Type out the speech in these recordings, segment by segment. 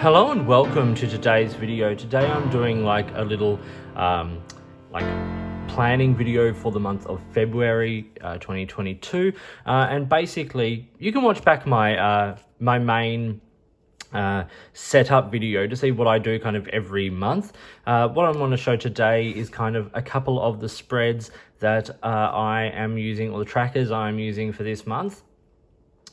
Hello and welcome to today's video. Today I'm doing like a little like planning video for the month of February 2022, and basically you can watch back my my main setup video to see what I do kind of every month. What I want to show today is kind of a couple of the spreads that I am using, or the trackers I'm using for this month.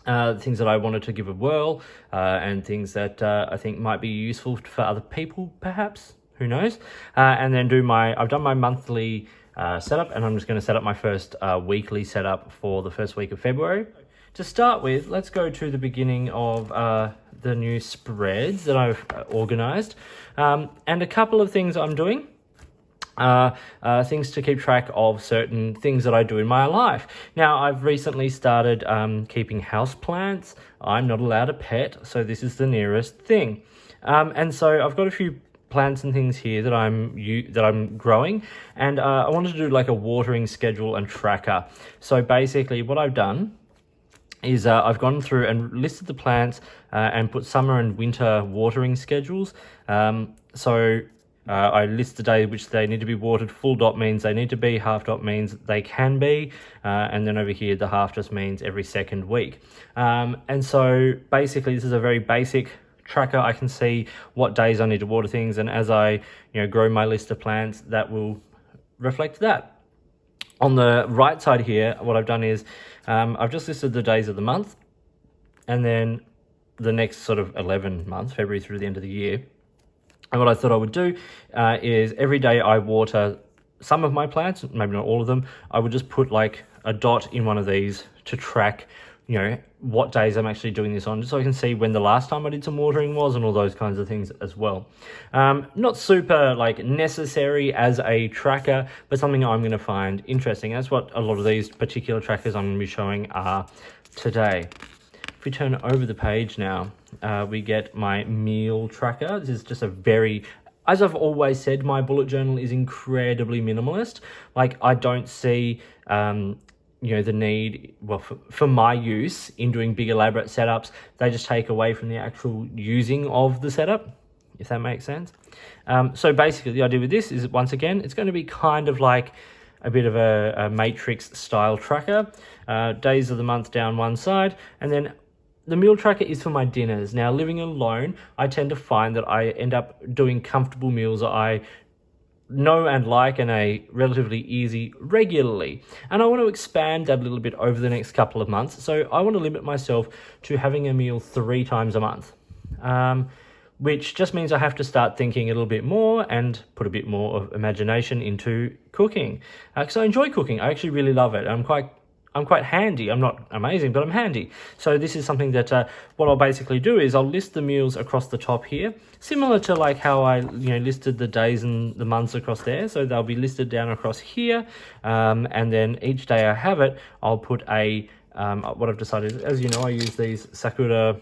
Things that I wanted to give a whirl, and things that I think might be useful for other people, perhaps, who knows. And then I've done my monthly setup, and I'm just going to set up my first weekly setup for the first week of February. To start with, let's go to the beginning of the new spreads that I've organized, and a couple of things I'm doing. Things to keep track of certain things that I do in my life. Now, I've recently started keeping houseplants. I'm not allowed a pet, so this is the nearest thing. And so I've got a few plants and things here that I'm growing, and I wanted to do like a watering schedule and tracker. So basically what I've done is I've gone through and listed the plants and put summer and winter watering schedules. I list the day which they need to be watered. Full dot means they need to be, half dot means they can be, and then over here the half just means every second week. And so basically this is a very basic tracker. I can see what days I need to water things, and as I grow my list of plants, that will reflect that. On the right side here, what I've done is I've just listed the days of the month, and then the next sort of 11 months, February through the end of the year. And what I thought I would do is every day I water some of my plants, maybe not all of them. I would just put like a dot in one of these to track, what days I'm actually doing this on, just so I can see when the last time I did some watering was, and all those kinds of things as well. Not super like necessary as a tracker, but something I'm going to find interesting. That's what a lot of these particular trackers I'm going to be showing are today. If we turn over the page now, we get my meal tracker. This is just as I've always said, my bullet journal is incredibly minimalist. Like, I don't see, the need, for my use in doing big elaborate setups. They just take away from the actual using of the setup, if that makes sense. So basically the idea with this is, once again, it's going to be kind of like a bit of a matrix style tracker. Days of the month down one side, and then the meal tracker is for my dinners. Now, living alone, I tend to find that I end up doing comfortable meals that I know and like, and are relatively easy regularly. And I want to expand that a little bit over the next couple of months. So I want to limit myself to having a meal 3 times a month, which just means I have to start thinking a little bit more and put a bit more of imagination into cooking. Because I enjoy cooking. I actually really love it. I'm quite handy. I'm not amazing, but I'm handy. So this is something that what I'll basically do is I'll list the meals across the top here, similar to like how I listed the days and the months across there. So they'll be listed down across here, and then each day I have it, I'll put a what I've decided, as you know, I use these Sakura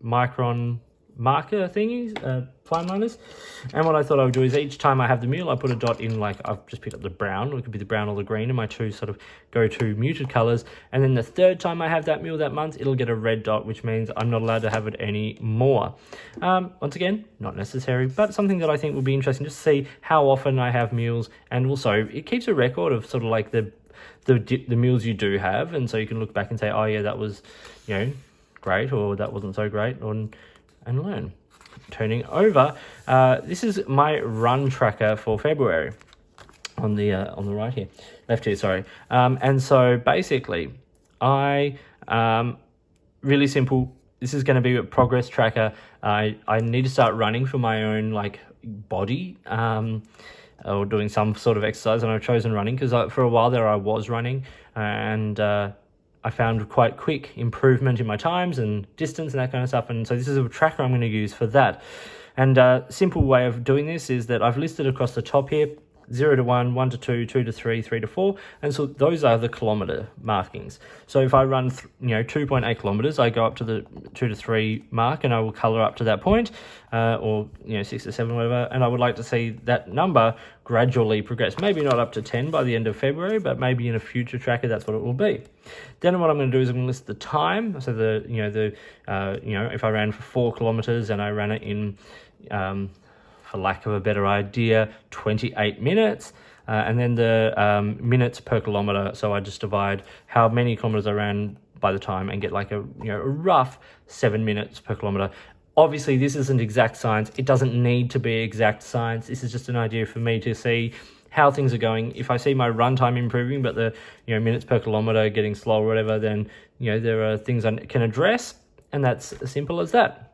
micron marker thingies, fine liners, and what I thought I would do is each time I have the meal, I put a dot in, like I've just picked up the brown, it could be the brown or the green, and my two sort of go-to muted colors, and then the third time I have that meal that month, it'll get a red dot, which means I'm not allowed to have it anymore. Once again, not necessary, but something that I think would be interesting, just to see how often I have meals, and also it keeps a record of sort of like the meals you do have, and so you can look back and say, oh yeah, that was great, or that wasn't so great, and learn. Turning over, this is my run tracker for February on the right here, left here, sorry. And so basically, I really simple. This is going to be a progress tracker. I need to start running for my own like body, or doing some sort of exercise, and I've chosen running because for a while there I was running, and I found quite quick improvement in my times and distance and that kind of stuff. And so this is a tracker I'm going to use for that. And a simple way of doing this is that I've listed across the top here 0 to 1, 1 to 2, 2 to 3, 3 to 4, and so those are the kilometer markings. So if I run 2.8 kilometers, I go up to the 2 to 3 mark and I will color up to that point, or 6 to 7, whatever, and I would like to see that number gradually progress. Maybe not up to 10 by the end of February, but maybe in a future tracker that's what it will be. Then what I'm going to do is I'm going to list the time. So if I ran for 4 kilometers and I ran it in, for lack of a better idea, 28 minutes. And then the minutes per kilometer. So I just divide how many kilometers I ran by the time and get like a rough 7 minutes per kilometer. Obviously, this isn't exact science. It doesn't need to be exact science. This is just an idea for me to see how things are going. If I see my run time improving, but the minutes per kilometer getting slow or whatever, then there are things I can address, and that's as simple as that.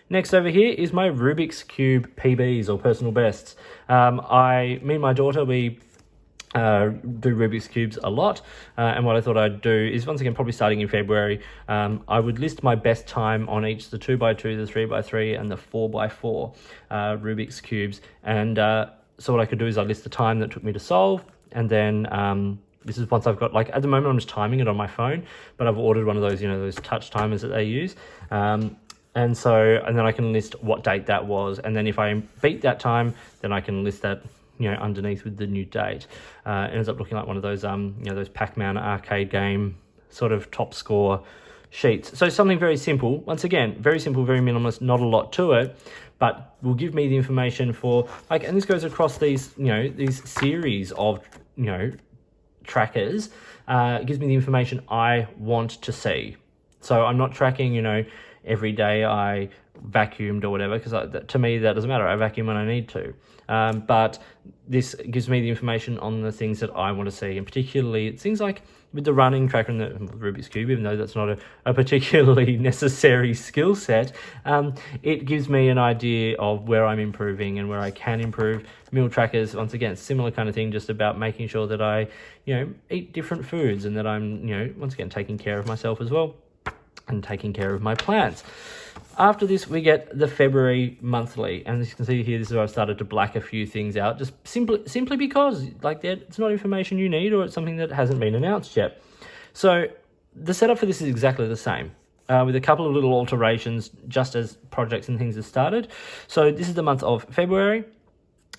Next over here is my Rubik's Cube PBs, or personal bests. Me and my daughter, we do Rubik's Cubes a lot, and what I thought I'd do is, once again, probably starting in February, I would list my best time on each the 2x2, the 3x3, and the 4x4 Rubik's Cubes. And so what I could do is I list the time that took me to solve, and then this is once I've got, like, at the moment I'm just timing it on my phone, but I've ordered one of those, those touch timers that they use. And then I can list what date that was, and then if I beat that time, then I can list that underneath with the new date. It ends up looking like one of those those Pac-Man arcade game sort of top score sheets. So something very simple. Once again, very simple, very minimalist, not a lot to it, but will give me the information for, like, and this goes across these these series of trackers. It gives me the information I want to see. So I'm not tracking every day I vacuumed or whatever, because to me that doesn't matter. I vacuum when I need to. But this gives me the information on the things that I want to see, and particularly it seems like with the running tracker and the Rubik's Cube, even though that's not a particularly necessary skill set, it gives me an idea of where I'm improving and where I can improve. Meal trackers, once again, similar kind of thing, just about making sure that I eat different foods, and that I'm once again taking care of myself as well, and taking care of my plants. After this, we get the February monthly, and as you can see here, this is where I've started to black a few things out, just simply because, like, it's not information you need, or it's something that hasn't been announced yet. So the setup for this is exactly the same, with a couple of little alterations just as projects and things have started. So this is the month of February.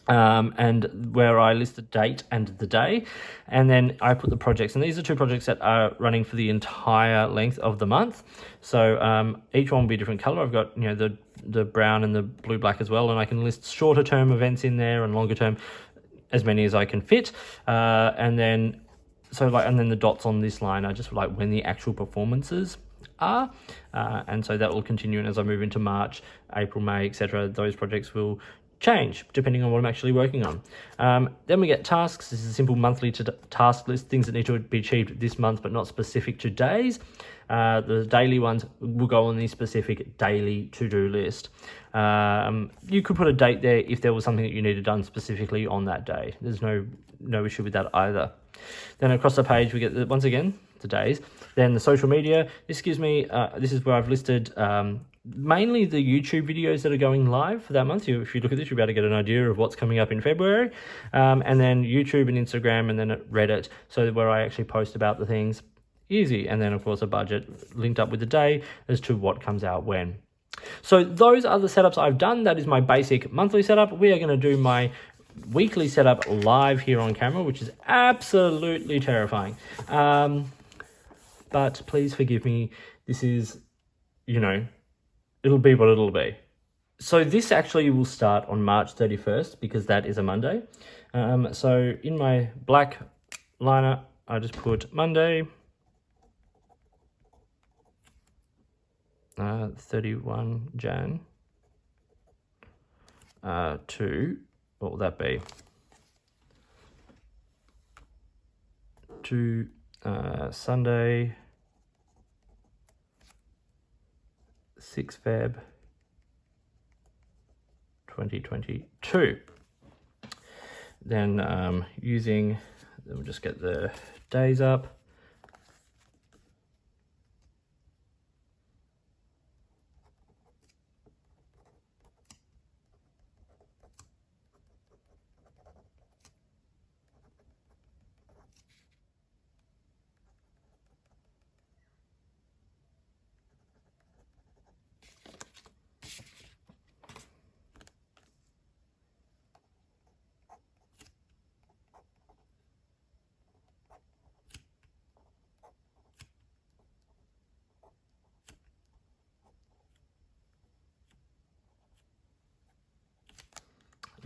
And where I list the date and the day, and then I put the projects, and these are 2 projects that are running for the entire length of the month. So each one will be a different color. I've got the brown and the blue black as well, and I can list shorter term events in there and longer term, as many as I can fit. And then the dots on this line are just like when the actual performances are, and so that will continue. And as I move into March, April, May, etc., those projects will change depending on what I'm actually working on. Then we get tasks. This is a simple monthly task list, things that need to be achieved this month but not specific to days. The daily ones will go on the specific daily to-do list. You could put a date there if there was something that you needed done specifically on that day. There's no issue with that either. Then across the page we get once again the days. Then the social media. This gives me this is where I've listed mainly the YouTube videos that are going live for that month. If you look at this, you'll be able to get an idea of what's coming up in February. And then YouTube and Instagram, and then Reddit, so where I actually post about the things. Easy. And then, of course, a budget linked up with the day as to what comes out when. So those are the setups I've done. That is my basic monthly setup. We are going to do my weekly setup live here on camera, which is absolutely terrifying. But please forgive me. This is, it'll be what it'll be. So this actually will start on March 31st because that is a Monday. So in my black liner, I just put Monday, 31 Jan, to, what will that be? To Sunday, 6 Feb 2022. Then then we'll just get the days up.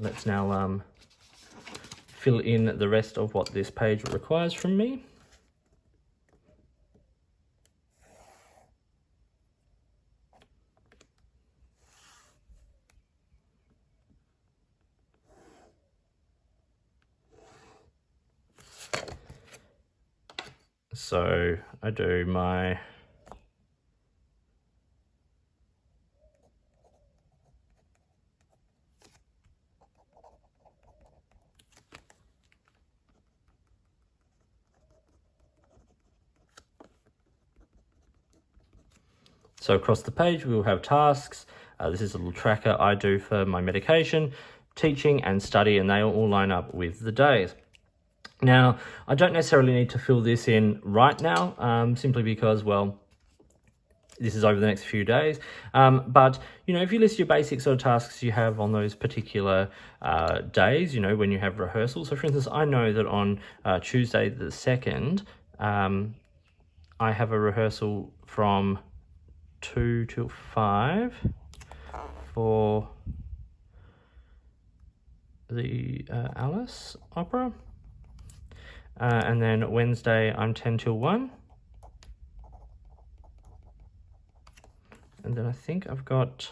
let's now fill in the rest of what this page requires from me. So I do my So across the page, we will have tasks. This is a little tracker I do for my medication, teaching and study, and they all line up with the days. Now, I don't necessarily need to fill this in right now, simply because, well, this is over the next few days. But, you know, if you list your basic sort of tasks you have on those particular days, you know, when you have rehearsals. So for instance, I know that on Tuesday the 2nd, I have a rehearsal from 2 till 5 for the Alice opera. And then Wednesday, I'm 10 till 1. And then I think I've got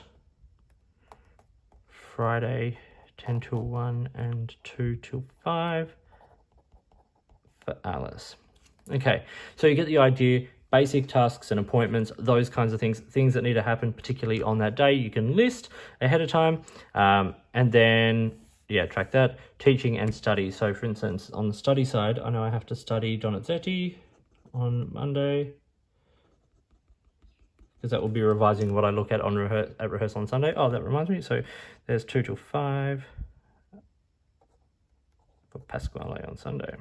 Friday, 10 till 1 and 2 till 5 for Alice. Okay, so you get the idea. Basic tasks and appointments, those kinds of things that need to happen, particularly on that day, you can list ahead of time. And then, yeah, track that. Teaching and study. So for instance, on the study side, I know I have to study Donizetti on Monday, because that will be revising what I look at on rehearsal on Sunday. Oh, that reminds me. So there's 2 till 5 for Pasquale on Sunday.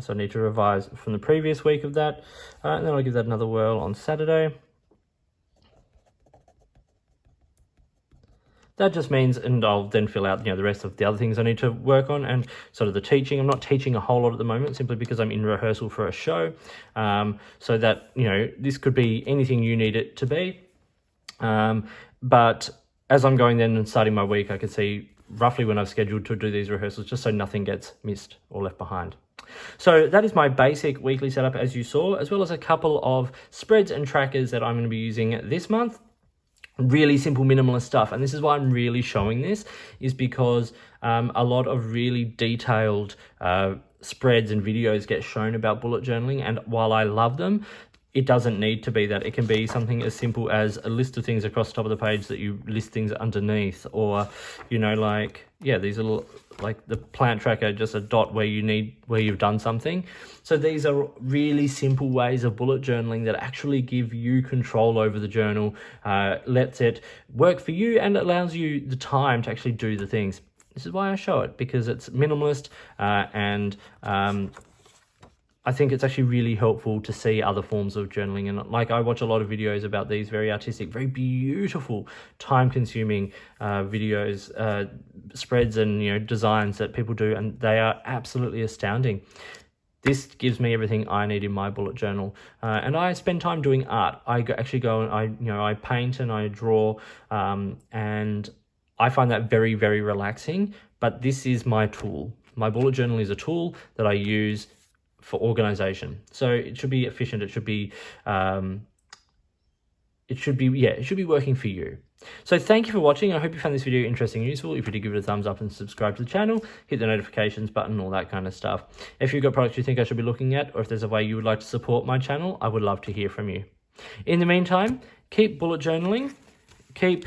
So I need to revise from the previous week of that. And then I'll give that another whirl on Saturday. That just means, and I'll then fill out, you know, the rest of the other things I need to work on, and sort of the teaching. I'm not teaching a whole lot at the moment, simply because I'm in rehearsal for a show. So that, you know, this could be anything you need it to be. But as I'm going then and starting my week, I can see roughly when I've scheduled to do these rehearsals, just so nothing gets missed or left behind. So that is my basic weekly setup, as you saw, as well as a couple of spreads and trackers that I'm going to be using this month. Really simple minimalist stuff, and this is why I'm really showing this, is because a lot of really detailed spreads and videos get shown about bullet journaling, and while I love them, it doesn't need to be that. It can be something as simple as a list of things across the top of the page that you list things underneath, or, you know, like, yeah, these little, like the plant tracker, just a dot where you've done something. So these are really simple ways of bullet journaling that actually give you control over the journal, lets it work for you, and allows you the time to actually do the things. This is why I show it, because it's minimalist, and I think it's actually really helpful to see other forms of journaling. And like, I watch a lot of videos about these very artistic, very beautiful, time-consuming videos, spreads and, you know, designs that people do, and they are absolutely astounding. This gives me everything I need in my bullet journal. And I spend time doing art. I actually go and I paint and I draw, and I find that very, very relaxing. But this is my tool. My bullet journal is a tool that I use for organization. So it should be efficient. It should be working for you. So thank you for watching. I hope you found this video interesting and useful. If you did, give it a thumbs up and subscribe to the channel, hit the notifications button, all that kind of stuff. If you've got products you think I should be looking at, or if there's a way you would like to support my channel, I would love to hear from you. In the meantime, keep bullet journaling, keep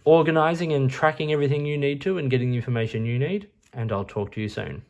organizing and tracking everything you need to and getting the information you need, and I'll talk to you soon.